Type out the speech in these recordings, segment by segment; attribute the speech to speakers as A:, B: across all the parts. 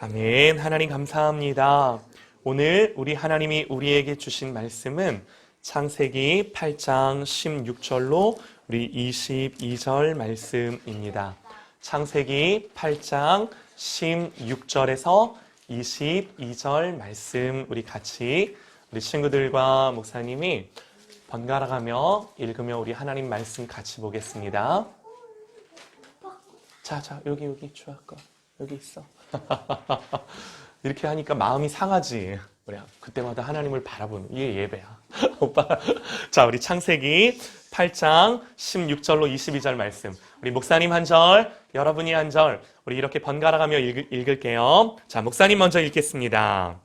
A: 아멘. 하나님 감사합니다. 오늘 우리 하나님이 우리에게 주신 말씀은 창세기 8장 16절로 우리 22절 말씀입니다. 창세기 8장 16절에서 22절 말씀 우리 같이 우리 친구들과 목사님이 번갈아가며 읽으며 우리 하나님 말씀 같이 보겠습니다. 자, 여기 주아거 여기 있어. 이렇게 하니까 마음이 상하지. 우리 그때마다 하나님을 바라보는 이게 예배야. 오빠. 자, 우리 창세기 8장 16절로 22절 말씀. 우리 목사님 한 절, 여러분이 한 절, 우리 이렇게 번갈아가며 읽을게요. 자, 목사님 먼저 읽겠습니다.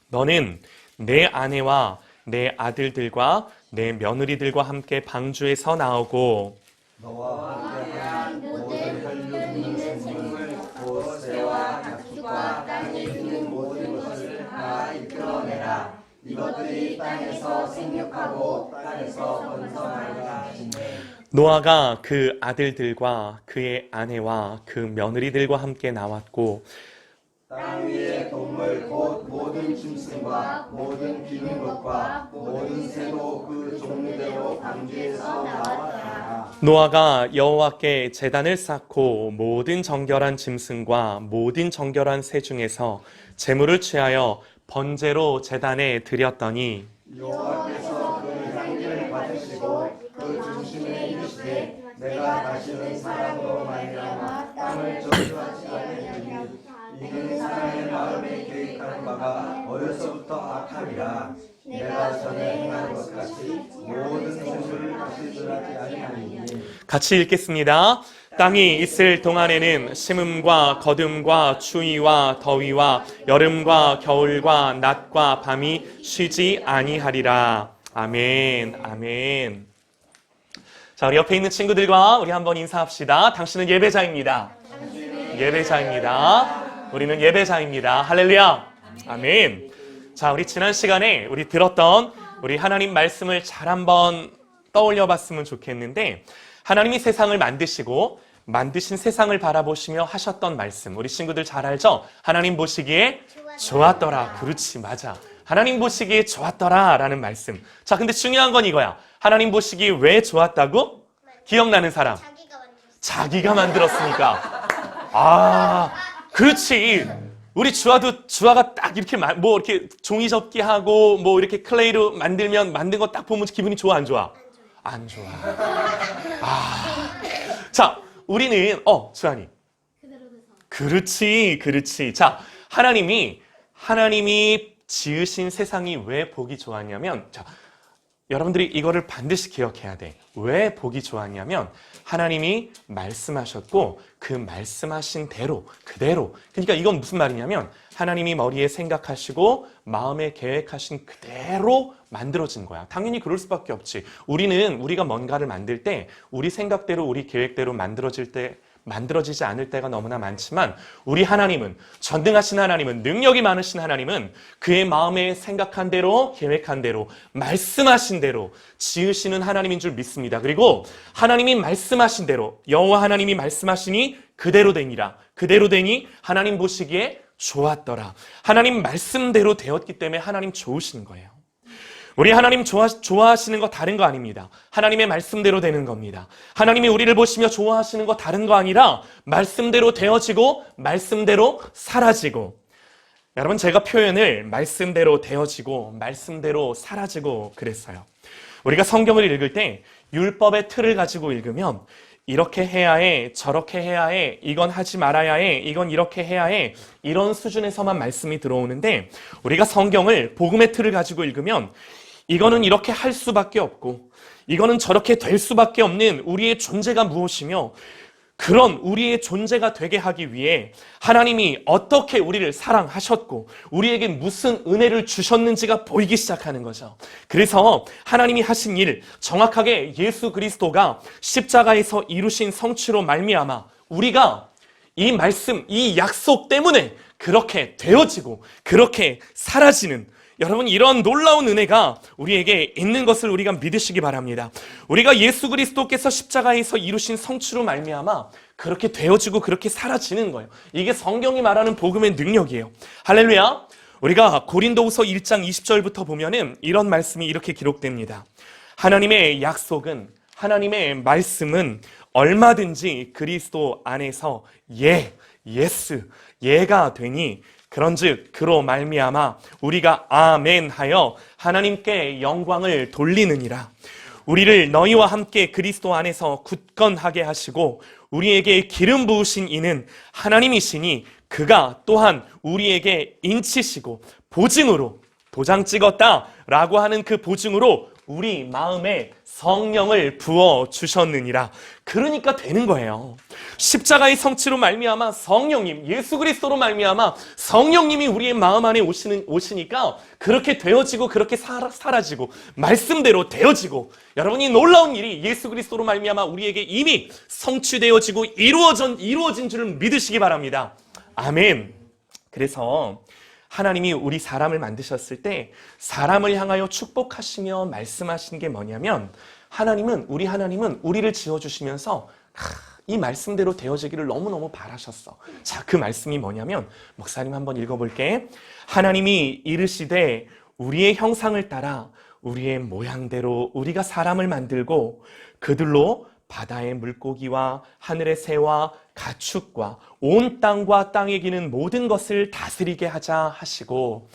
A: 너는 내 아내와 내 아들들과 내 며느리들과 함께 방주에서 나오고
B: 너와 함께한 모든 혈육 있는 생물 곧 새와 가축과 땅에 있는 모든 것을 다 이끌어내라. 이것들이 땅에서 생육하고 땅에서 번성하리라 하시네.
A: 노아가 그 아들들과 그의 아내와 그 며느리들과 함께 나왔고
B: 땅 위의 동물 곧 모든 짐승과 모든 기는 것과 모든 새도 그 종류대로 방주에서 나왔다.
A: 노아가 여호와께 제단을 쌓고 모든 정결한 짐승과 모든 정결한 새 중에서 제물을 취하여 번제로 제단에 드렸더니
B: 여호와께서 그 향기를 받으시고 그 중심에 이르시되 내가 다시는 사람으로 말미암아 땅을 저주하지 않으리니 이는 사람의 마음에 계획하는 바가 어려서부터 악함이라. 내가 전에 행한 것 같이 모든 생물을 다시 절하지 아니하리니.
A: 같이 읽겠습니다. 땅이 있을 동안에는 심음과 거둠과 추위와 더위와 여름과 겨울과 낮과 밤이 쉬지 아니하리라. 아멘, 아멘. 자, 우리 옆에 있는 친구들과 우리 한번 인사합시다. 당신은 예배자입니다. 예배자입니다. 우리는 예배자입니다. 할렐루야. 아멘. 자, 우리 지난 시간에 우리 들었던 우리 하나님 말씀을 잘 한번 떠올려 봤으면 좋겠는데, 하나님이 세상을 만드시고 만드신 세상을 바라보시며 하셨던 말씀, 우리 친구들 잘 알죠? 하나님 보시기에 좋았더라. 그렇지, 맞아. 하나님 보시기에 좋았더라 라는 말씀. 자, 근데 중요한 건 이거야. 하나님 보시기에 왜 좋았다고? 기억나는 사람? 자기가 만들었으니까. 그렇지. 우리 주아가 딱 이렇게 이렇게 종이 접기 하고 이렇게 클레이로 만들면 만든 거 딱 보면 기분이 좋아, 안 좋아? 안 좋아. 자, 우리는 주한이. 그렇지. 자, 하나님이 지으신 세상이 왜 보기 좋았냐면, 자, 여러분들이 이거를 반드시 기억해야 돼. 왜 보기 좋았냐면 하나님이 말씀하셨고 그 말씀하신 대로 그대로, 그러니까 이건 무슨 말이냐면 하나님이 머리에 생각하시고 마음에 계획하신 그대로 만들어진 거야. 당연히 그럴 수밖에 없지. 우리가 뭔가를 만들 때 우리 생각대로 우리 계획대로 만들어지지 않을 때가 너무나 많지만, 우리 하나님은, 전능하신 하나님은, 능력이 많으신 하나님은 그의 마음에 생각한 대로, 계획한 대로, 말씀하신 대로 지으시는 하나님인 줄 믿습니다. 그리고 하나님이 말씀하신 대로, 여호와 하나님이 말씀하시니 그대로 되니라. 그대로 되니 하나님 보시기에 좋았더라. 하나님 말씀대로 되었기 때문에 하나님 좋으신 거예요. 우리 하나님 좋아하시는 거 다른 거 아닙니다. 하나님의 말씀대로 되는 겁니다. 하나님이 우리를 보시며 좋아하시는 거 다른 거 아니라 말씀대로 되어지고 말씀대로 사라지고. 여러분, 제가 표현을 말씀대로 되어지고 말씀대로 사라지고 그랬어요. 우리가 성경을 읽을 때 율법의 틀을 가지고 읽으면 이렇게 해야 해, 저렇게 해야 해, 이건 하지 말아야 해, 이건 이렇게 해야 해, 이런 수준에서만 말씀이 들어오는데, 우리가 성경을 복음의 틀을 가지고 읽으면 이거는 이렇게 할 수밖에 없고 이거는 저렇게 될 수밖에 없는 우리의 존재가 무엇이며, 그런 우리의 존재가 되게 하기 위해 하나님이 어떻게 우리를 사랑하셨고 우리에게 무슨 은혜를 주셨는지가 보이기 시작하는 거죠. 그래서 하나님이 하신 일, 정확하게 예수 그리스도가 십자가에서 이루신 성취로 말미암아 우리가 이 말씀, 이 약속 때문에 그렇게 되어지고 그렇게 사라지는, 여러분, 이런 놀라운 은혜가 우리에게 있는 것을 우리가 믿으시기 바랍니다. 우리가 예수 그리스도께서 십자가에서 이루신 성취로 말미암아 그렇게 되어지고 그렇게 사라지는 거예요. 이게 성경이 말하는 복음의 능력이에요. 할렐루야. 우리가 고린도후서 1장 20절부터 보면은 이런 말씀이 이렇게 기록됩니다. 하나님의 약속은, 하나님의 말씀은 얼마든지 그리스도 안에서 예가 되니 그런즉 그로 말미암아 우리가 아멘 하여 하나님께 영광을 돌리느니라. 우리를 너희와 함께 그리스도 안에서 굳건하게 하시고 우리에게 기름 부으신 이는 하나님이시니 그가 또한 우리에게 인치시고 보증으로, 도장 찍었다라고 하는 그 보증으로 우리 마음에 성령을 부어주셨느니라. 그러니까 되는 거예요. 십자가의 성취로 말미암아 성령님, 예수 그리스도로 말미암아 성령님이 우리의 마음 안에 오시니까 그렇게 되어지고 그렇게 사라지고 말씀대로 되어지고, 여러분이 놀라운 일이 예수 그리스도로 말미암아 우리에게 이미 성취되어지고 이루어진 줄을 믿으시기 바랍니다. 아멘. 그래서 하나님이 우리 사람을 만드셨을 때 사람을 향하여 축복하시며 말씀하신 게 뭐냐면, 하나님은 우리를 지어주시면서 이 말씀대로 되어지기를 너무너무 바라셨어. 자, 그 말씀이 뭐냐면, 목사님 한번 읽어볼게. 하나님이 이르시되 우리의 형상을 따라 우리의 모양대로 우리가 사람을 만들고 그들로 바다의 물고기와 하늘의 새와 가축과 온 땅과 땅에 기는 모든 것을 다스리게 하자 하시고,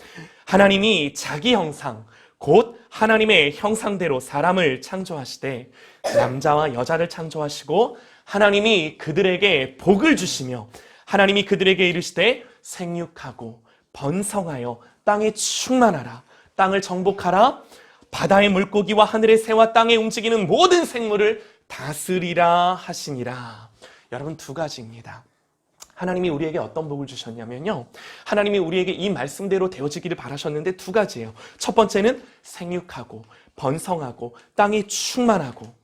A: 하나님이 자기 형상 곧 하나님의 형상대로 사람을 창조하시되 남자와 여자를 창조하시고 하나님이 그들에게 복을 주시며 하나님이 그들에게 이르시되 생육하고 번성하여 땅에 충만하라, 땅을 정복하라, 바다의 물고기와 하늘의 새와 땅에 움직이는 모든 생물을 다스리라 하시니라. 여러분, 두 가지입니다. 하나님이 우리에게 어떤 복을 주셨냐면요, 하나님이 우리에게 이 말씀대로 되어지기를 바라셨는데 두 가지예요. 첫 번째는 생육하고 번성하고 땅이 충만하고,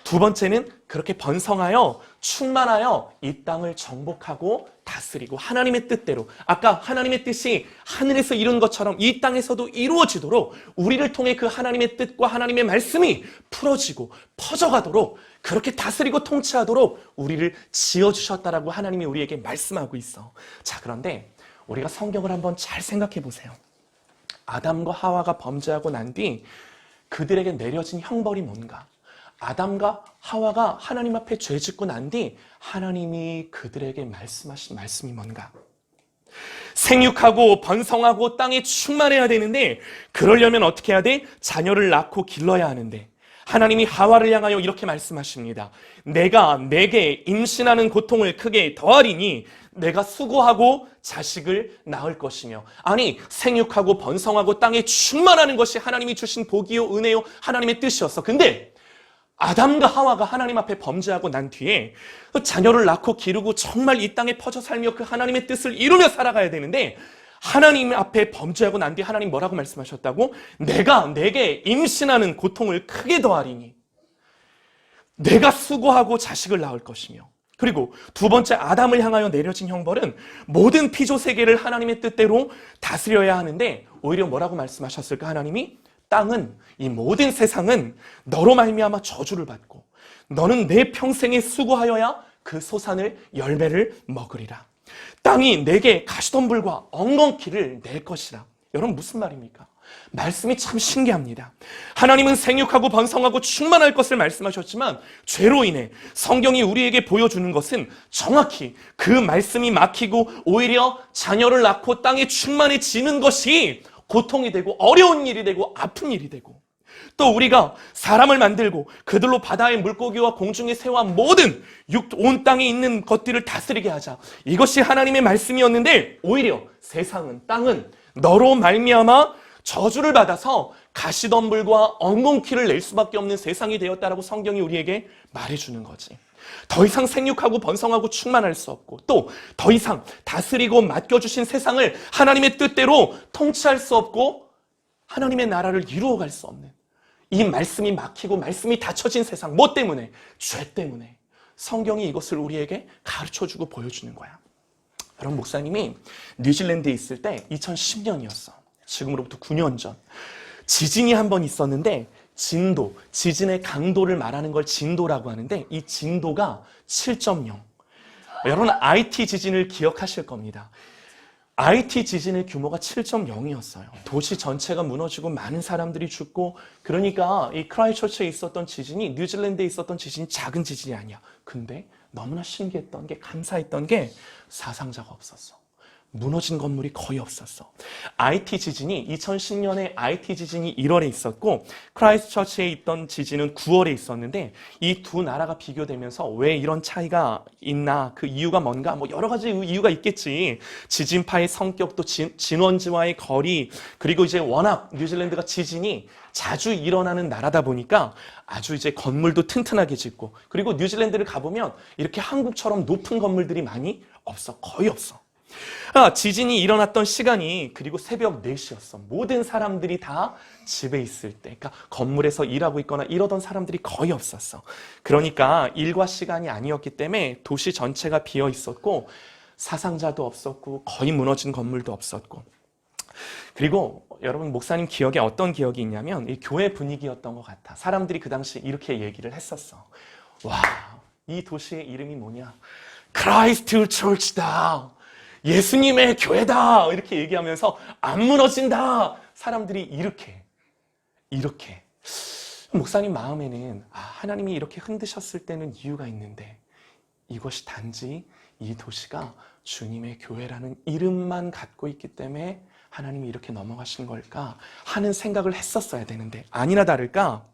A: 두 번째는 그렇게 번성하여 충만하여 이 땅을 정복하고 다스리고 하나님의 뜻대로, 아까 하나님의 뜻이 하늘에서 이룬 것처럼 이 땅에서도 이루어지도록 우리를 통해 그 하나님의 뜻과 하나님의 말씀이 풀어지고 퍼져가도록 그렇게 다스리고 통치하도록 우리를 지어주셨다라고 하나님이 우리에게 말씀하고 있어. 자, 그런데 우리가 성경을 한번 잘 생각해 보세요. 아담과 하와가 범죄하고 난 뒤 그들에게 내려진 형벌이 뭔가? 아담과 하와가 하나님 앞에 죄 짓고 난 뒤 하나님이 그들에게 말씀하신 말씀이 뭔가? 생육하고 번성하고 땅에 충만해야 되는데, 그러려면 어떻게 해야 돼? 자녀를 낳고 길러야 하는데 하나님이 하와를 향하여 이렇게 말씀하십니다. 내가 내게 임신하는 고통을 크게 더하리니 내가 수고하고 자식을 낳을 것이며. 아니, 생육하고 번성하고 땅에 충만하는 것이 하나님이 주신 복이요 은혜요 하나님의 뜻이었어. 근데 아담과 하와가 하나님 앞에 범죄하고 난 뒤에 자녀를 낳고 기르고 정말 이 땅에 퍼져 살며 그 하나님의 뜻을 이루며 살아가야 되는데, 하나님 앞에 범죄하고 난 뒤에 하나님 뭐라고 말씀하셨다고? 내가 내게 임신하는 고통을 크게 더하리니 내가 수고하고 자식을 낳을 것이며. 그리고 두 번째, 아담을 향하여 내려진 형벌은 모든 피조 세계를 하나님의 뜻대로 다스려야 하는데, 오히려 뭐라고 말씀하셨을까? 하나님이 땅은, 이 모든 세상은 너로 말미암아 저주를 받고 너는 내 평생에 수고하여야 그 소산을 열매를 먹으리라. 땅이 내게 가시덤불과 엉겅퀴를 낼 것이라. 여러분, 무슨 말입니까? 말씀이 참 신기합니다. 하나님은 생육하고 번성하고 충만할 것을 말씀하셨지만 죄로 인해 성경이 우리에게 보여주는 것은 정확히 그 말씀이 막히고 오히려 자녀를 낳고 땅에 충만해지는 것이 고통이 되고 어려운 일이 되고 아픈 일이 되고, 또 우리가 사람을 만들고 그들로 바다의 물고기와 공중의 새와 모든 온 땅에 있는 것들을 다스리게 하자. 이것이 하나님의 말씀이었는데 오히려 세상은, 땅은 너로 말미암아 저주를 받아서 가시덤불과 엉겅퀴를 낼 수밖에 없는 세상이 되었다라고 성경이 우리에게 말해주는 거지. 더 이상 생육하고 번성하고 충만할 수 없고, 또 더 이상 다스리고 맡겨주신 세상을 하나님의 뜻대로 통치할 수 없고 하나님의 나라를 이루어갈 수 없는, 이 말씀이 막히고 말씀이 닫혀진 세상. 뭐 때문에? 죄 때문에. 성경이 이것을 우리에게 가르쳐주고 보여주는 거야. 여러분, 목사님이 뉴질랜드에 있을 때 2010년이었어. 지금으로부터 9년 전 지진이 한 번 있었는데 진도, 지진의 강도를 말하는 걸 진도라고 하는데 이 진도가 7.0. 여러분 IT 지진을 기억하실 겁니다. IT 지진의 규모가 7.0이었어요. 도시 전체가 무너지고 많은 사람들이 죽고, 그러니까 이 크라이처치에 있었던 지진이 뉴질랜드에 있었던 지진이 작은 지진이 아니야. 근데 너무나 신기했던 게, 감사했던 게 사상자가 없었어. 무너진 건물이 거의 없었어. IT 지진이 2010년에 IT 지진이 1월에 있었고 크라이스트처치에 있던 지진은 9월에 있었는데 이 두 나라가 비교되면서 왜 이런 차이가 있나, 그 이유가 뭔가, 뭐 여러 가지 이유가 있겠지. 지진파의 성격도 진원지와의 거리, 그리고 이제 워낙 뉴질랜드가 지진이 자주 일어나는 나라다 보니까 아주 이제 건물도 튼튼하게 짓고, 그리고 뉴질랜드를 가보면 이렇게 한국처럼 높은 건물들이 많이 없어. 거의 없어. 지진이 일어났던 시간이 그리고 새벽 4시였어. 모든 사람들이 다 집에 있을 때, 그러니까 건물에서 일하고 있거나 이러던 사람들이 거의 없었어. 그러니까 일과 시간이 아니었기 때문에 도시 전체가 비어 있었고 사상자도 없었고 거의 무너진 건물도 없었고. 그리고 여러분, 목사님 기억에 어떤 기억이 있냐면 이 교회 분위기였던 것 같아. 사람들이 그 당시 이렇게 얘기를 했었어. 와, 이 도시의 이름이 뭐냐? 크라이스트 처치다. 예수님의 교회다. 이렇게 얘기하면서 안 무너진다. 사람들이 이렇게. 목사님 마음에는 하나님이 이렇게 흔드셨을 때는 이유가 있는데 이것이 단지 이 도시가 주님의 교회라는 이름만 갖고 있기 때문에 하나님이 이렇게 넘어가신 걸까 하는 생각을 했었어야 되는데, 아니나 다를까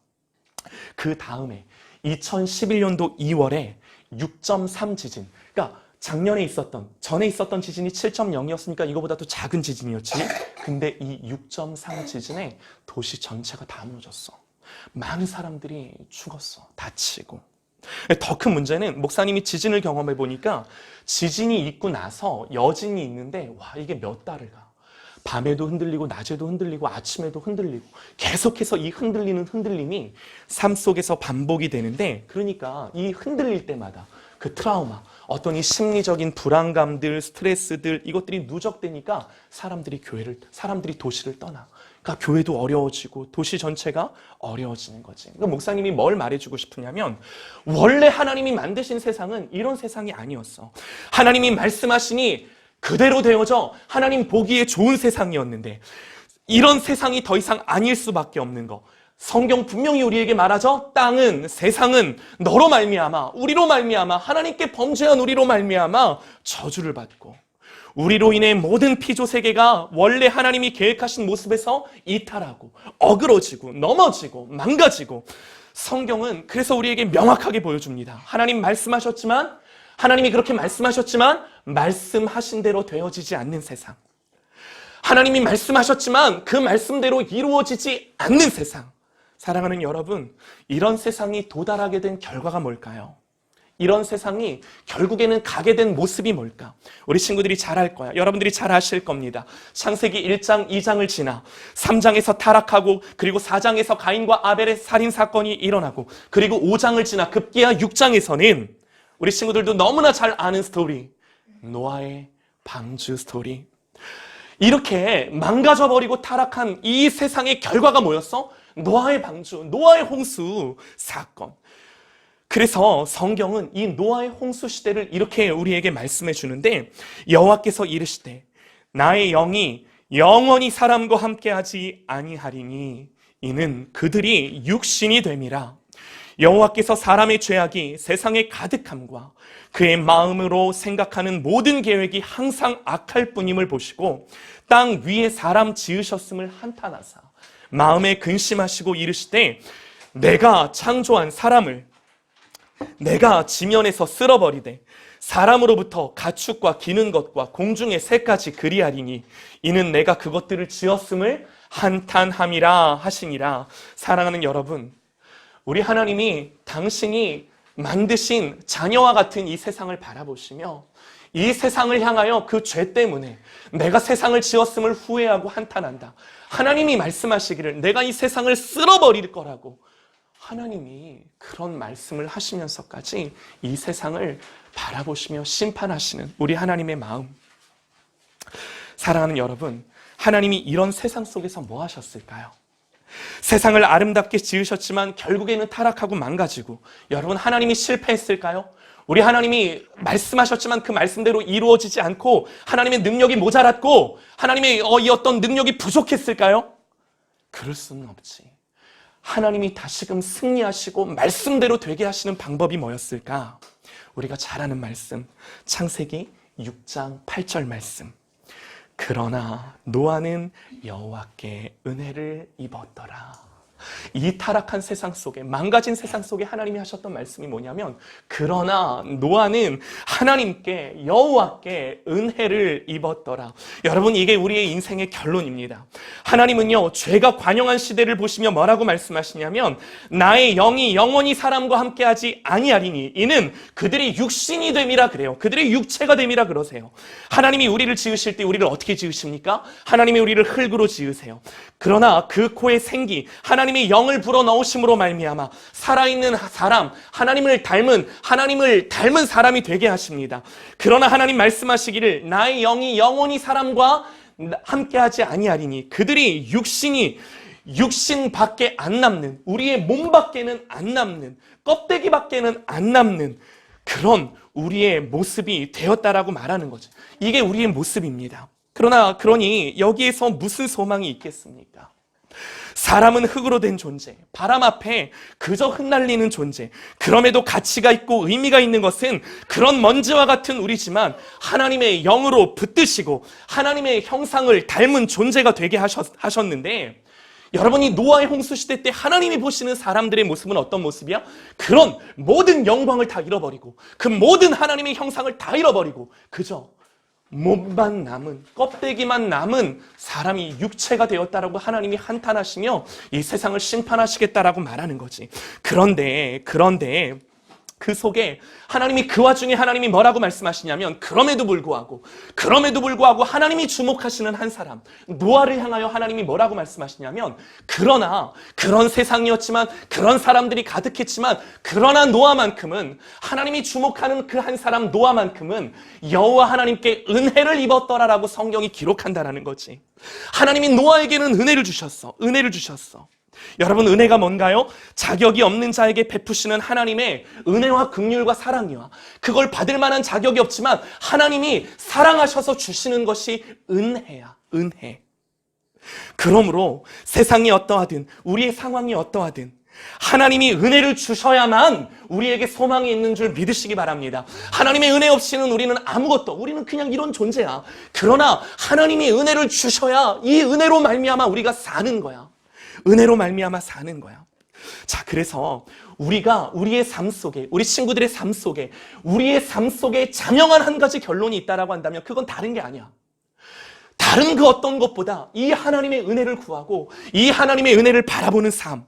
A: 그 다음에 2011년도 2월에 6.3 지진, 그러니까 전에 있었던 지진이 7.0이었으니까 이거보다 더 작은 지진이었지. 근데 이 6.3 지진에 도시 전체가 다 무너졌어. 많은 사람들이 죽었어. 다치고. 더 큰 문제는 목사님이 지진을 경험해 보니까 지진이 있고 나서 여진이 있는데 와, 이게 몇 달을 가. 밤에도 흔들리고 낮에도 흔들리고 아침에도 흔들리고 계속해서 이 흔들리는 흔들림이 삶 속에서 반복이 되는데, 그러니까 이 흔들릴 때마다 그 트라우마, 어떤 이 심리적인 불안감들, 스트레스들, 이것들이 누적되니까 사람들이 도시를 떠나. 그러니까 교회도 어려워지고 도시 전체가 어려워지는 거지. 그러니까 목사님이 뭘 말해주고 싶으냐면 원래 하나님이 만드신 세상은 이런 세상이 아니었어. 하나님이 말씀하시니 그대로 되어져 하나님 보기에 좋은 세상이었는데 이런 세상이 더 이상 아닐 수밖에 없는 거. 성경 분명히 우리에게 말하죠. 땅은, 세상은 너로 말미암아, 우리로 말미암아, 하나님께 범죄한 우리로 말미암아 저주를 받고, 우리로 인해 모든 피조 세계가 원래 하나님이 계획하신 모습에서 이탈하고 어그러지고 넘어지고 망가지고. 성경은 그래서 우리에게 명확하게 보여줍니다. 하나님이 그렇게 말씀하셨지만 말씀하신 대로 되어지지 않는 세상. 하나님이 말씀하셨지만 그 말씀대로 이루어지지 않는 세상. 사랑하는 여러분, 이런 세상이 도달하게 된 결과가 뭘까요? 이런 세상이 결국에는 가게 된 모습이 뭘까? 우리 친구들이 잘 알 거야. 여러분들이 잘 아실 겁니다. 창세기 1장, 2장을 지나 3장에서 타락하고, 그리고 4장에서 가인과 아벨의 살인 사건이 일어나고, 그리고 5장을 지나 급기야 6장에서는 우리 친구들도 너무나 잘 아는 스토리, 노아의 방주 스토리. 이렇게 망가져버리고 타락한 이 세상의 결과가 뭐였어? 노아의 방주, 노아의 홍수 사건. 그래서 성경은 이 노아의 홍수 시대를 이렇게 우리에게 말씀해 주는데, 여호와께서 이르시되 나의 영이 영원히 사람과 함께하지 아니하리니 이는 그들이 육신이 됨이라. 여호와께서 사람의 죄악이 세상에 가득함과 그의 마음으로 생각하는 모든 계획이 항상 악할 뿐임을 보시고 땅 위에 사람 지으셨음을 한탄하사 마음에 근심하시고 이르시되 내가 창조한 사람을 내가 지면에서 쓸어버리되 사람으로부터 가축과 기는 것과 공중의 새까지 그리하리니 이는 내가 그것들을 지었음을 한탄함이라 하시니라. 사랑하는 여러분, 우리 하나님이 당신이 만드신 자녀와 같은 이 세상을 바라보시며 이 세상을 향하여 그 죄 때문에 내가 세상을 지었음을 후회하고 한탄한다. 하나님이 말씀하시기를 내가 이 세상을 쓸어버릴 거라고 하나님이 그런 말씀을 하시면서까지 이 세상을 바라보시며 심판하시는 우리 하나님의 마음. 사랑하는 여러분, 하나님이 이런 세상 속에서 뭐 하셨을까요? 세상을 아름답게 지으셨지만 결국에는 타락하고 망가지고, 여러분, 하나님이 실패했을까요? 우리 하나님이 말씀하셨지만 그 말씀대로 이루어지지 않고 하나님의 능력이 모자랐고 하나님의 이 어떤 능력이 부족했을까요? 그럴 수는 없지. 하나님이 다시금 승리하시고 말씀대로 되게 하시는 방법이 뭐였을까? 우리가 잘 아는 말씀, 창세기 6장 8절 말씀. 그러나 노아는 여호와께 은혜를 입었더라. 이 타락한 세상 속에, 망가진 세상 속에 하나님이 하셨던 말씀이 뭐냐면, 그러나 노아는 하나님께, 여호와께 은혜를 입었더라. 여러분, 이게 우리의 인생의 결론입니다. 하나님은요, 죄가 관영한 시대를 보시며 뭐라고 말씀하시냐면, 나의 영이 영원히 사람과 함께하지 아니하리니 이는 그들이 육신이 됨이라 그래요. 그들의 육체가 됨이라 그러세요. 하나님이 우리를 지으실 때 우리를 어떻게 지으십니까? 하나님이 우리를 흙으로 지으세요. 그러나 그 코에 생기, 하나님의 영을 불어넣으심으로 말미암아 살아있는 사람, 하나님을 닮은 사람이 되게 하십니다. 그러나 하나님 말씀하시기를 나의 영이 영원히 사람과 함께하지 아니하리니 그들이 육신 밖에 안 남는, 우리의 몸 밖에는 안 남는, 껍데기 밖에는 안 남는 그런 우리의 모습이 되었다라고 말하는 거죠. 이게 우리의 모습입니다. 그러니 여기에서 무슨 소망이 있겠습니까? 사람은 흙으로 된 존재, 바람 앞에 그저 흩날리는 존재, 그럼에도 가치가 있고 의미가 있는 것은 그런 먼지와 같은 우리지만 하나님의 영으로 붙드시고 하나님의 형상을 닮은 존재가 되게 하셨는데, 여러분이 노아의 홍수 시대 때 하나님이 보시는 사람들의 모습은 어떤 모습이야? 그런 모든 영광을 다 잃어버리고 그 모든 하나님의 형상을 다 잃어버리고 그저 몸만 남은, 껍데기만 남은 사람이 육체가 되었다라고 하나님이 한탄하시며 이 세상을 심판하시겠다라고 말하는 거지. 그런데 그 속에 하나님이, 그 와중에 하나님이 뭐라고 말씀하시냐면, 그럼에도 불구하고 하나님이 주목하시는 한 사람, 노아를 향하여 하나님이 뭐라고 말씀하시냐면, 그러나 그런 세상이었지만, 그런 사람들이 가득했지만, 그러나 노아만큼은, 하나님이 주목하는 그 한 사람 노아만큼은 여호와 하나님께 은혜를 입었더라라고 성경이 기록한다라는 거지. 하나님이 노아에게는 은혜를 주셨어. 여러분, 은혜가 뭔가요? 자격이 없는 자에게 베푸시는 하나님의 은혜와 긍휼과 사랑이와, 그걸 받을 만한 자격이 없지만 하나님이 사랑하셔서 주시는 것이 은혜야, 은혜. 그러므로 세상이 어떠하든 우리의 상황이 어떠하든 하나님이 은혜를 주셔야만 우리에게 소망이 있는 줄 믿으시기 바랍니다. 하나님의 은혜 없이는 우리는 그냥 이런 존재야. 그러나 하나님이 은혜를 주셔야 이 은혜로 말미암아 우리가 사는 거야. 은혜로 말미암아 사는 거야. 자, 그래서 우리가 우리의 삶 속에, 우리 친구들의 삶 속에, 우리의 삶 속에 자명한 한 가지 결론이 있다라고 한다면 그건 다른 게 아니야. 다른 그 어떤 것보다 이 하나님의 은혜를 구하고 이 하나님의 은혜를 바라보는 삶,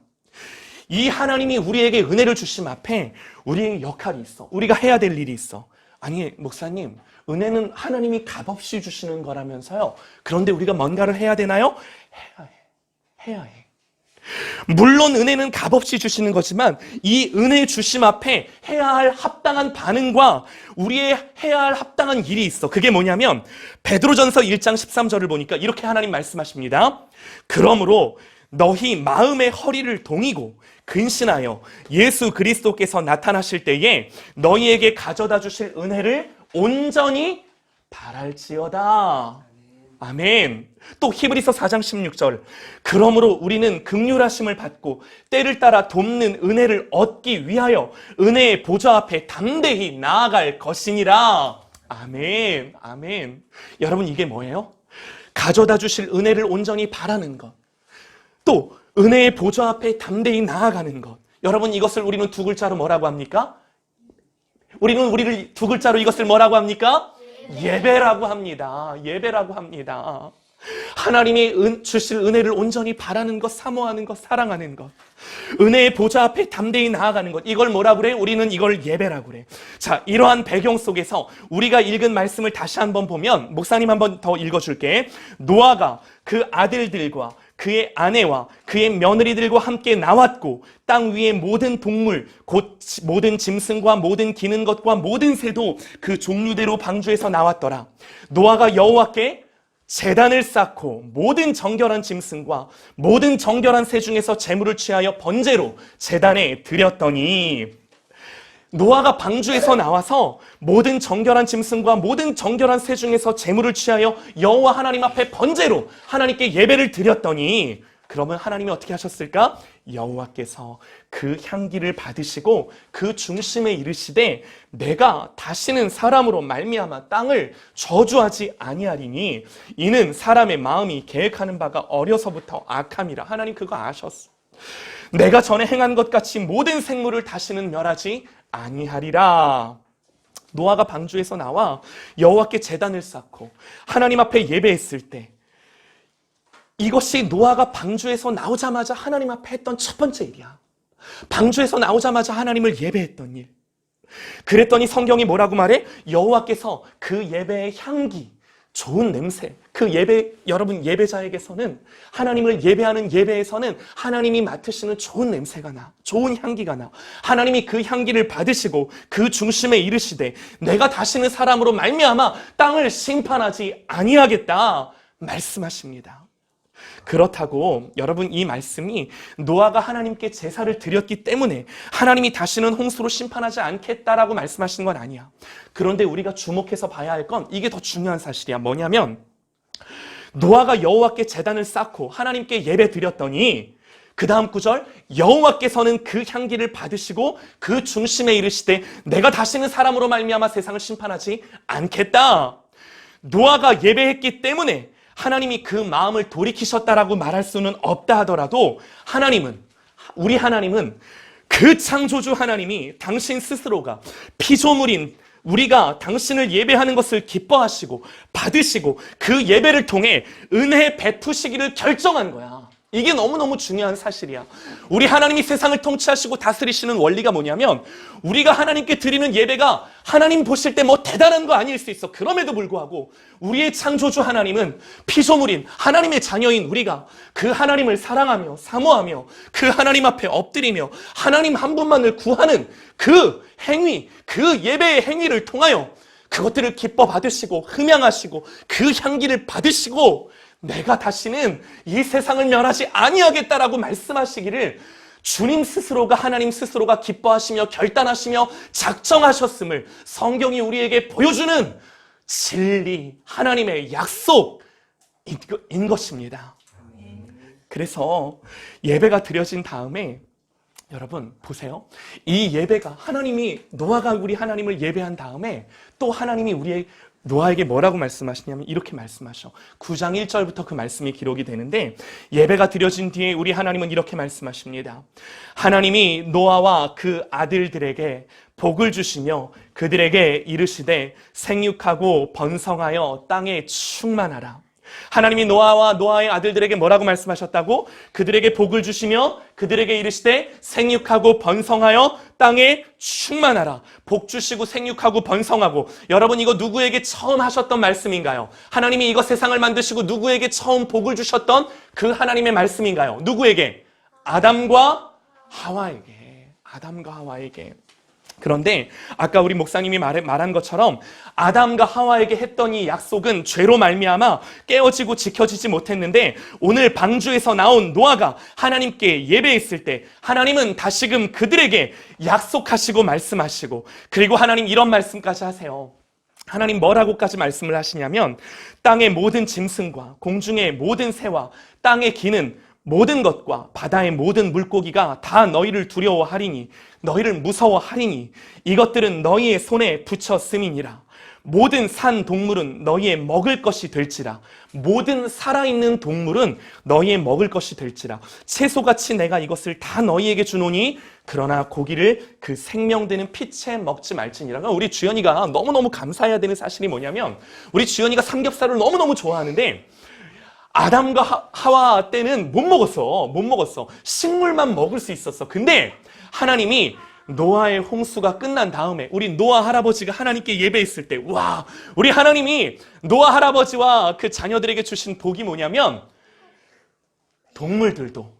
A: 이 하나님이 우리에게 은혜를 주심 앞에 우리의 역할이 있어. 우리가 해야 될 일이 있어. 아니, 목사님, 은혜는 하나님이 값없이 주시는 거라면서요. 그런데 우리가 뭔가를 해야 되나요? 해야 해. 물론 은혜는 값없이 주시는 거지만 이 은혜 주심 앞에 해야 할 합당한 반응과 우리의 해야 할 합당한 일이 있어. 그게 뭐냐면 베드로전서 1장 13절을 보니까 이렇게 하나님 말씀하십니다. 그러므로 너희 마음의 허리를 동이고 근신하여 예수 그리스도께서 나타나실 때에 너희에게 가져다 주실 은혜를 온전히 바랄지어다. 아멘. 또 히브리서 4장 16절. 그러므로 우리는 긍휼하심을 받고 때를 따라 돕는 은혜를 얻기 위하여 은혜의 보좌 앞에 담대히 나아갈 것이니라. 아멘. 아멘. 여러분, 이게 뭐예요? 가져다 주실 은혜를 온전히 바라는 것. 또 은혜의 보좌 앞에 담대히 나아가는 것. 여러분, 이것을 우리는 두 글자로 뭐라고 합니까? 우리를 두 글자로 이것을 뭐라고 합니까? 예배라고 합니다. 예배라고 합니다. 하나님이 주실 은혜를 온전히 바라는 것, 사모하는 것, 사랑하는 것. 은혜의 보좌 앞에 담대히 나아가는 것. 이걸 뭐라 그래? 우리는 이걸 예배라고 그래. 자, 이러한 배경 속에서 우리가 읽은 말씀을 다시 한번 보면, 목사님 한번 더 읽어줄게. 노아가 그 아들들과 그의 아내와 그의 며느리들과 함께 나왔고 땅 위의 모든 동물 곧 모든 짐승과 모든 기는 것과 모든 새도 그 종류대로 방주에서 나왔더라. 노아가 여호와께 제단을 쌓고 모든 정결한 짐승과 모든 정결한 새 중에서 제물을 취하여 번제로 제단에 드렸더니 노아가 방주에서 나와서 모든 정결한 짐승과 모든 정결한 새 중에서 제물을 취하여 여호와 하나님 앞에 번제로 하나님께 예배를 드렸더니 그러면 하나님이 어떻게 하셨을까? 여호와께서 그 향기를 받으시고 그 중심에 이르시되 내가 다시는 사람으로 말미암아 땅을 저주하지 아니하리니 이는 사람의 마음이 계획하는 바가 어려서부터 악함이라. 하나님 그거 아셨어. 내가 전에 행한 것 같이 모든 생물을 다시는 멸하지 아니하리라. 노아가 방주에서 나와 여호와께 제단을 쌓고 하나님 앞에 예배했을 때 이것이 노아가 방주에서 나오자마자 하나님 앞에 했던 첫 번째 일이야. 방주에서 나오자마자 하나님을 예배했던 일. 그랬더니 성경이 뭐라고 말해? 여호와께서 그 예배의 향기, 좋은 냄새, 그 예배, 여러분 예배자에게서는 하나님을 예배하는 예배에서는 하나님이 맡으시는 좋은 냄새가 나, 좋은 향기가 나. 하나님이 그 향기를 받으시고 그 중심에 이르시되 내가 다시는 사람으로 말미암아 땅을 심판하지 아니하겠다 말씀하십니다. 그렇다고 여러분 이 말씀이 노아가 하나님께 제사를 드렸기 때문에 하나님이 다시는 홍수로 심판하지 않겠다라고 말씀하시는 건 아니야. 그런데 우리가 주목해서 봐야 할 건 이게 더 중요한 사실이야. 뭐냐면 노아가 여호와께 제단을 쌓고 하나님께 예배 드렸더니 그 다음 구절 여호와께서는 그 향기를 받으시고 그 중심에 이르시되 내가 다시는 사람으로 말미암아 세상을 심판하지 않겠다. 노아가 예배했기 때문에 하나님이 그 마음을 돌이키셨다라고 말할 수는 없다 하더라도 우리 하나님은 그 창조주 하나님이 당신 스스로가 피조물인 우리가 당신을 예배하는 것을 기뻐하시고 받으시고 그 예배를 통해 은혜 베푸시기를 결정한 거야. 이게 너무너무 중요한 사실이야. 우리 하나님이 세상을 통치하시고 다스리시는 원리가 뭐냐면 우리가 하나님께 드리는 예배가 하나님 보실 때 뭐 대단한 거 아닐 수 있어. 그럼에도 불구하고 우리의 창조주 하나님은 피조물인 하나님의 자녀인 우리가 그 하나님을 사랑하며 사모하며 그 하나님 앞에 엎드리며 하나님 한 분만을 구하는 그 행위, 그 예배의 행위를 통하여 그것들을 기뻐 받으시고 흠양하시고 그 향기를 받으시고 내가 다시는 이 세상을 멸하지 아니하겠다라고 말씀하시기를 주님 스스로가 하나님 스스로가 기뻐하시며 결단하시며 작정하셨음을 성경이 우리에게 보여주는 진리, 하나님의 약속인 것입니다. 그래서 예배가 드려진 다음에 여러분 보세요. 이 예배가 노아가 우리 하나님을 예배한 다음에 또 하나님이 노아에게 뭐라고 말씀하시냐면 이렇게 말씀하셔. 9장 1절부터 그 말씀이 기록이 되는데 예배가 드려진 뒤에 우리 하나님은 이렇게 말씀하십니다. 하나님이 노아와 그 아들들에게 복을 주시며 그들에게 이르시되 생육하고 번성하여 땅에 충만하라. 하나님이 노아와 노아의 아들들에게 뭐라고 말씀하셨다고? 그들에게 복을 주시며 그들에게 이르시되 생육하고 번성하여 땅에 충만하라. 복 주시고 생육하고 번성하고. 여러분 이거 누구에게 처음 하셨던 말씀인가요? 하나님이 이거 세상을 만드시고 누구에게 처음 복을 주셨던 그 하나님의 말씀인가요? 누구에게? 아담과 하와에게. 그런데 아까 우리 목사님이 말한 것처럼 아담과 하와에게 했던 이 약속은 죄로 말미암아 깨어지고 지켜지지 못했는데 오늘 방주에서 나온 노아가 하나님께 예배했을 때 하나님은 다시금 그들에게 약속하시고 말씀하시고 그리고 하나님 이런 말씀까지 하세요. 하나님 뭐라고까지 말씀을 하시냐면 땅의 모든 짐승과 공중의 모든 새와 땅에 기는 모든 것과 바다의 모든 물고기가 다 너희를 두려워하리니 너희를 무서워하리니 이것들은 너희의 손에 붙였음이니라. 모든 산 동물은 너희의 먹을 것이 될지라. 모든 살아있는 동물은 너희의 먹을 것이 될지라. 채소같이 내가 이것을 다 너희에게 주노니 그러나 고기를 그 생명되는 피채 먹지 말지니라. 우리 주연이가 너무너무 감사해야 되는 사실이 뭐냐면 우리 주연이가 삼겹살을 너무너무 좋아하는데 아담과 하와 때는 못 먹었어. 식물만 먹을 수 있었어. 근데 하나님이 노아의 홍수가 끝난 다음에 우리 노아 할아버지가 하나님께 예배했을 때 와, 우리 하나님이 노아 할아버지와 그 자녀들에게 주신 복이 뭐냐면 동물들도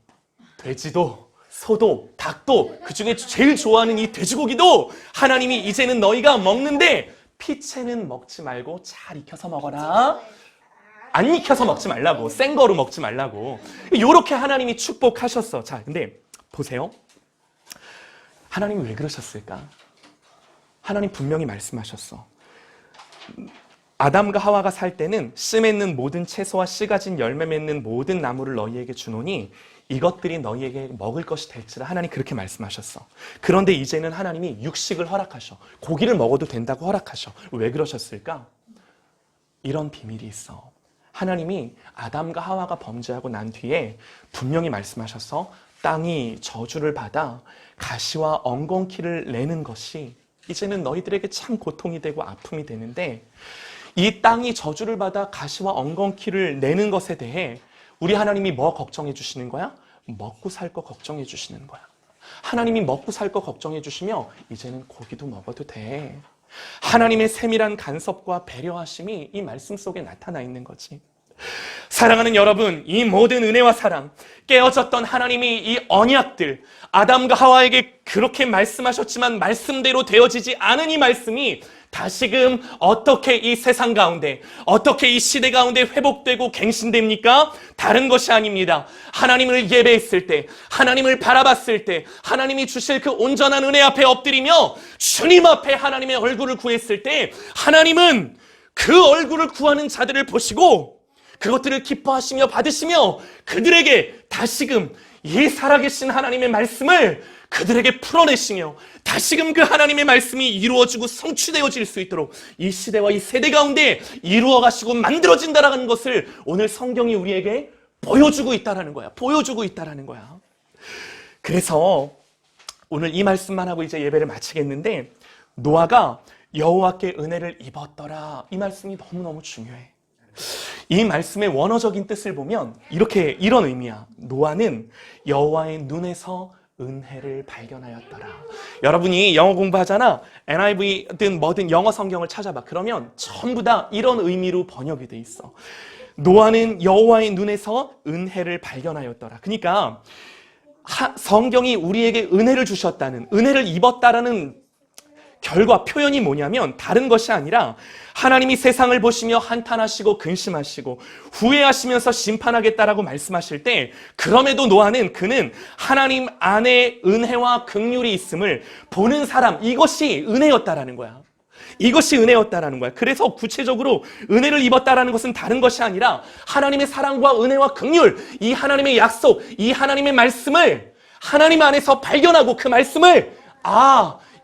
A: 돼지도 소도 닭도 그중에 제일 좋아하는 이 돼지고기도 하나님이 이제는 너희가 먹는데 피채는 먹지 말고 잘 익혀서 먹어라. 안 익혀서 먹지 말라고, 생 거로 먹지 말라고. 요렇게 하나님이 축복하셨어. 자, 근데 보세요. 하나님이 왜 그러셨을까? 하나님 분명히 말씀하셨어. 아담과 하와가 살 때는 씨 맺는 모든 채소와 씨 가진 열매 맺는 모든 나무를 너희에게 주노니 이것들이 너희에게 먹을 것이 될지라. 하나님 그렇게 말씀하셨어. 그런데 이제는 하나님이 육식을 허락하셔. 고기를 먹어도 된다고 허락하셔. 왜 그러셨을까? 이런 비밀이 있어. 하나님이 아담과 하와가 범죄하고 난 뒤에 분명히 말씀하셔서 땅이 저주를 받아 가시와 엉겅퀴를 내는 것이 이제는 너희들에게 참 고통이 되고 아픔이 되는데, 이 땅이 저주를 받아 가시와 엉겅퀴를 내는 것에 대해 우리 하나님이 뭐 걱정해 주시는 거야? 먹고 살 거 걱정해 주시는 거야. 하나님이 먹고 살 거 걱정해 주시며 이제는 고기도 먹어도 돼. 하나님의 세밀한 간섭과 배려하심이 이 말씀 속에 나타나 있는 거지. 사랑하는 여러분, 이 모든 은혜와 사랑, 깨어졌던 하나님이 이 언약들, 아담과 하와에게 그렇게 말씀하셨지만 말씀대로 되어지지 않은 이 말씀이 다시금 어떻게 이 세상 가운데, 어떻게 이 시대 가운데 회복되고 갱신됩니까? 다른 것이 아닙니다. 하나님을 예배했을 때, 하나님을 바라봤을 때, 하나님이 주실 그 온전한 은혜 앞에 엎드리며 주님 앞에 하나님의 얼굴을 구했을 때, 하나님은 그 얼굴을 구하는 자들을 보시고 그것들을 기뻐하시며 받으시며 그들에게 다시금 이 살아계신 하나님의 말씀을 그들에게 풀어내시며 다시금 그 하나님의 말씀이 이루어지고 성취되어질 수 있도록 이 시대와 이 세대 가운데 이루어가시고 만들어진다라는 것을 오늘 성경이 우리에게 보여주고 있다라는 거야. 보여주고 있다라는 거야. 그래서 오늘 이 말씀만 하고 이제 예배를 마치겠는데, 노아가 여호와께 은혜를 입었더라. 이 말씀이 너무너무 중요해. 이 말씀의 원어적인 뜻을 보면 이런 의미야. 노아는 여호와의 눈에서 은혜를 발견하였더라. 여러분이 영어 공부하잖아. NIV든 뭐든 영어 성경을 찾아봐. 그러면 전부 다 이런 의미로 번역이 돼 있어. 노아는 여호와의 눈에서 은혜를 발견하였더라. 그러니까 성경이 우리에게 은혜를 주셨다는, 은혜를 입었다라는 결과, 표현이 뭐냐면 다른 것이 아니라 하나님이 세상을 보시며 한탄하시고 근심하시고 후회하시면서 심판하겠다라고 말씀하실 때, 그럼에도 노아는 그는 하나님 안에 은혜와 긍휼이 있음을 보는 사람, 이것이 은혜였다라는 거야. 이것이 은혜였다라는 거야. 그래서 구체적으로 은혜를 입었다라는 것은 다른 것이 아니라 하나님의 사랑과 은혜와 긍휼, 이 하나님의 약속, 이 하나님의 말씀을 하나님 안에서 발견하고 그 말씀을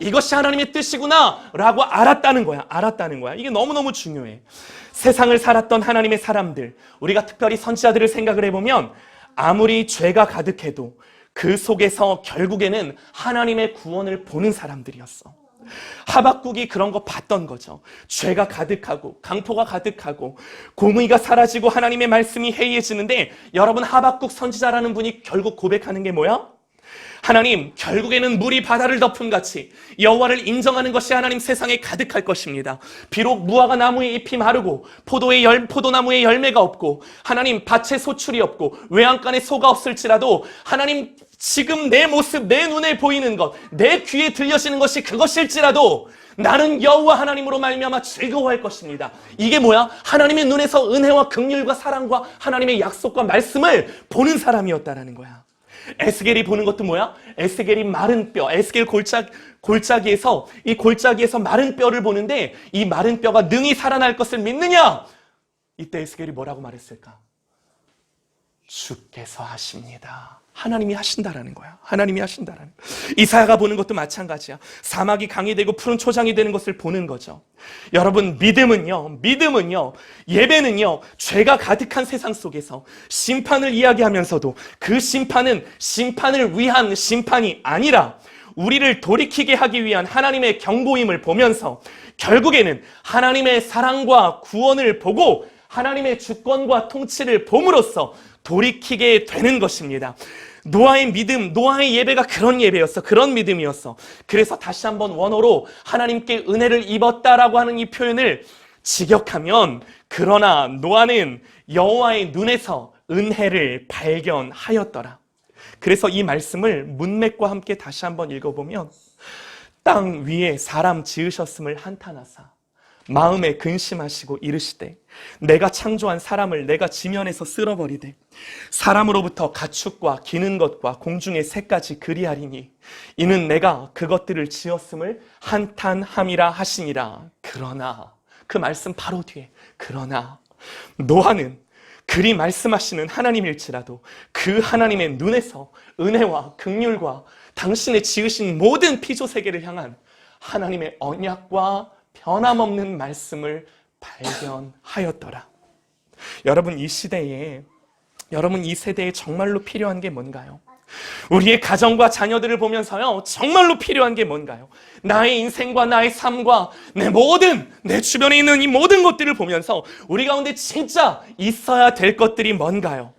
A: 이것이 하나님의 뜻이구나 라고 알았다는 거야. 알았다는 거야. 이게 너무너무 중요해. 세상을 살았던 하나님의 사람들, 우리가 특별히 선지자들을 생각을 해보면 아무리 죄가 가득해도 그 속에서 결국에는 하나님의 구원을 보는 사람들이었어. 하박국이 그런 거 봤던 거죠. 죄가 가득하고 강포가 가득하고 공의가 사라지고 하나님의 말씀이 해이해지는데, 여러분, 하박국 선지자라는 분이 결국 고백하는 게 뭐야? 하나님, 결국에는 물이 바다를 덮음 같이 여호와를 인정하는 것이 하나님 세상에 가득할 것입니다. 비록 무화과 나무의 잎이 마르고 포도나무의 열매가 없고 하나님 밭에 소출이 없고 외양간에 소가 없을지라도 하나님 지금 내 모습, 내 눈에 보이는 것, 내 귀에 들려지는 것이 그것일지라도 나는 여호와 하나님으로 말미암아 즐거워할 것입니다. 이게 뭐야? 하나님의 눈에서 은혜와 긍휼과 사랑과 하나님의 약속과 말씀을 보는 사람이었다라는 거야. 에스겔이 보는 것도 뭐야? 에스겔이 마른 뼈, 에스겔 골짜기에서 이 골짜기에서 마른 뼈를 보는데, 이 마른 뼈가 능히 살아날 것을 믿느냐? 이때 에스겔이 뭐라고 말했을까? 주께서 하십니다. 하나님이 하신다라는 거야. 하나님이 하신다라는 거야. 이사야가 보는 것도 마찬가지야. 사막이 강이 되고 푸른 초장이 되는 것을 보는 거죠. 여러분, 믿음은요, 예배는요, 죄가 가득한 세상 속에서 심판을 이야기하면서도 그 심판은 심판을 위한 심판이 아니라 우리를 돌이키게 하기 위한 하나님의 경고임을 보면서 결국에는 하나님의 사랑과 구원을 보고 하나님의 주권과 통치를 봄으로써 돌이키게 되는 것입니다. 노아의 믿음, 노아의 예배가 그런 예배였어. 그런 믿음이었어. 그래서 다시 한번 원어로 하나님께 은혜를 입었다라고 하는 이 표현을 직역하면, 그러나 노아는 여호와의 눈에서 은혜를 발견하였더라. 그래서 이 말씀을 문맥과 함께 다시 한번 읽어보면, 땅 위에 사람 지으셨음을 한탄하사 마음에 근심하시고 이르시되 내가 창조한 사람을 내가 지면에서 쓸어버리되 사람으로부터 가축과 기는 것과 공중의 새까지 그리하리니 이는 내가 그것들을 지었음을 한탄함이라 하시니라. 그러나 그 말씀 바로 뒤에 그러나 노아는 그리 말씀하시는 하나님일지라도 그 하나님의 눈에서 은혜와 긍휼과 당신의 지으신 모든 피조세계를 향한 하나님의 언약과 변함없는 말씀을 발견하였더라. 여러분, 이 시대에, 여러분 이 세대에 정말로 필요한 게 뭔가요? 우리의 가정과 자녀들을 보면서요, 정말로 필요한 게 뭔가요? 나의 인생과 나의 삶과 내 주변에 있는 이 모든 것들을 보면서 우리 가운데 진짜 있어야 될 것들이 뭔가요?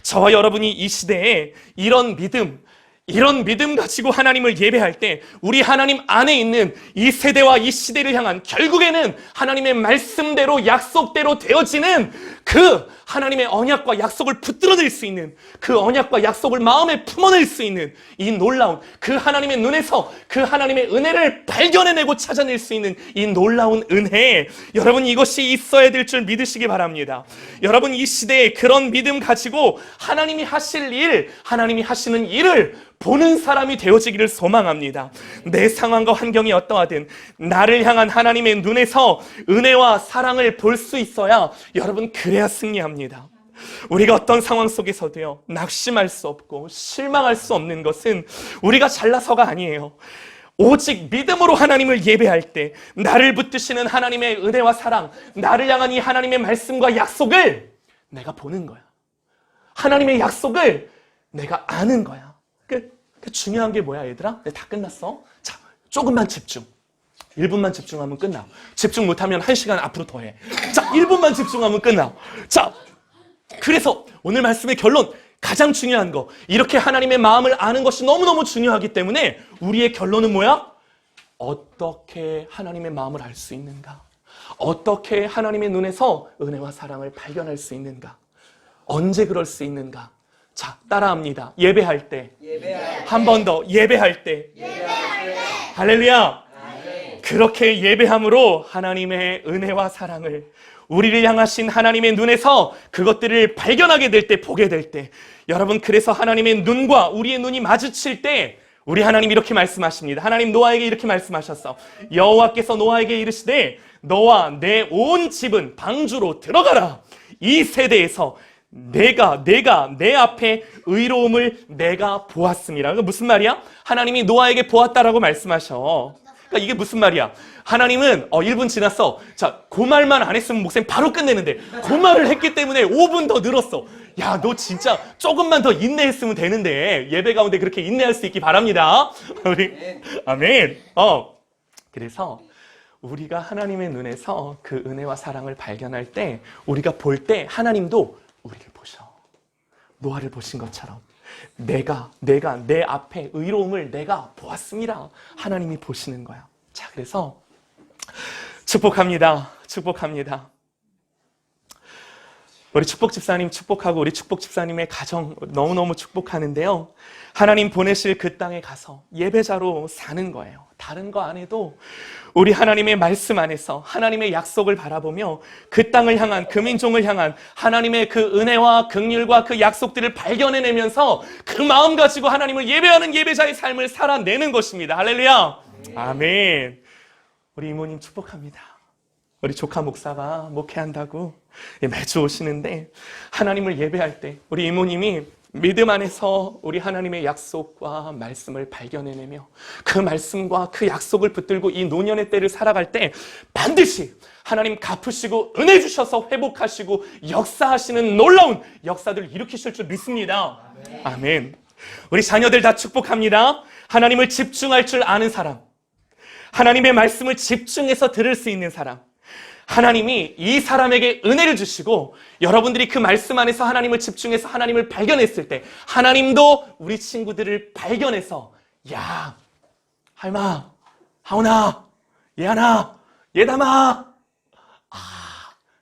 A: 저와 여러분이 이 시대에 이런 믿음 가지고 하나님을 예배할 때 우리 하나님 안에 있는 이 세대와 이 시대를 향한 결국에는 하나님의 말씀대로 약속대로 되어지는 그 하나님의 언약과 약속을 붙들어낼 수 있는, 그 언약과 약속을 마음에 품어낼 수 있는 이 놀라운 그 하나님의 눈에서 그 하나님의 은혜를 발견해내고 찾아낼 수 있는 이 놀라운 은혜, 여러분 이것이 있어야 될 줄 믿으시기 바랍니다. 여러분 이 시대에 그런 믿음 가지고 하나님이 하실 일, 하나님이 하시는 일을 보는 사람이 되어지기를 소망합니다. 내 상황과 환경이 어떠하든 나를 향한 하나님의 눈에서 은혜와 사랑을 볼 수 있어야 여러분 그래야 승리합니다. 우리가 어떤 상황 속에서도요, 낙심할 수 없고 실망할 수 없는 것은 우리가 잘나서가 아니에요. 오직 믿음으로 하나님을 예배할 때 나를 붙드시는 하나님의 은혜와 사랑, 나를 향한 이 하나님의 말씀과 약속을 내가 보는 거야. 하나님의 약속을 내가 아는 거야. 중요한 게 뭐야, 얘들아? 다 끝났어. 자, 조금만 집중. 1분만 집중하면 끝나. 집중 못하면 1시간 앞으로 더 해. 자, 1분만 집중하면 끝나. 자, 그래서 오늘 말씀의 결론, 가장 중요한 거, 이렇게 하나님의 마음을 아는 것이 너무너무 중요하기 때문에 우리의 결론은 뭐야? 어떻게 하나님의 마음을 알 수 있는가? 어떻게 하나님의 눈에서 은혜와 사랑을 발견할 수 있는가? 언제 그럴 수 있는가? 자, 따라합니다. 예배할 때. 한 번 더. 예배할 때. 할렐루야. 그렇게 예배함으로 하나님의 은혜와 사랑을, 우리를 향하신 하나님의 눈에서 그것들을 발견하게 될 때, 보게 될 때, 여러분 그래서 하나님의 눈과 우리의 눈이 마주칠 때 우리 하나님 이렇게 말씀하십니다. 하나님 노아에게 이렇게 말씀하셨어. 여호와께서 노아에게 이르시되 너와 내 온 집은 방주로 들어가라. 이 세대에서 내가 내 앞에 의로움을 내가 보았습니다. 그러니까 무슨 말이야? 하나님이 노아에게 보았다라고 말씀하셔. 그러니까 이게 무슨 말이야? 하나님은 1분 지났어. 자, 그 말만 안 했으면 목사님 바로 끝내는데 그 말을 했기 때문에 5분 더 늘었어. 야, 너 진짜 조금만 더 인내했으면 되는데. 예배 가운데 그렇게 인내할 수 있기 바랍니다. 우리 아멘. 그래서 우리가 하나님의 눈에서 그 은혜와 사랑을 발견할 때, 우리가 볼 때 하나님도 우리를 보셔. 노아를 보신 것처럼 내가 내 앞에 의로움을 내가 보았습니다. 하나님이 보시는 거야. 자, 그래서 축복합니다. 우리 축복 집사님 축복하고 우리 축복 집사님의 가정 너무너무 축복하는데요. 하나님 보내실 그 땅에 가서 예배자로 사는 거예요. 다른 거 안 해도 우리 하나님의 말씀 안에서 하나님의 약속을 바라보며 그 땅을 향한, 그 민족을 향한 하나님의 그 은혜와 긍휼과 그 약속들을 발견해내면서 그 마음 가지고 하나님을 예배하는 예배자의 삶을 살아내는 것입니다. 할렐루야. 아멘. 우리 이모님 축복합니다. 우리 조카 목사가 목회한다고 매주 오시는데 하나님을 예배할 때 우리 이모님이 믿음 안에서 우리 하나님의 약속과 말씀을 발견해내며 그 말씀과 그 약속을 붙들고 이 노년의 때를 살아갈 때 반드시 하나님 갚으시고 은혜 주셔서 회복하시고 역사하시는 놀라운 역사들을 일으키실 줄 믿습니다. 아멘. 우리 자녀들 다 축복합니다. 하나님을 집중할 줄 아는 사람, 하나님의 말씀을 집중해서 들을 수 있는 사람, 하나님이 이 사람에게 은혜를 주시고 여러분들이 그 말씀 안에서 하나님을 집중해서 하나님을 발견했을 때 하나님도 우리 친구들을 발견해서 야, 할마, 하온아, 예하나, 예담아,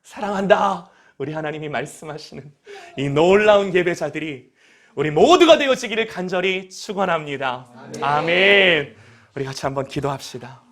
A: 사랑한다. 우리 하나님이 말씀하시는 이 놀라운 예배자들이 우리 모두가 되어지기를 간절히 축원합니다. 아멘. 우리 같이 한번 기도합시다.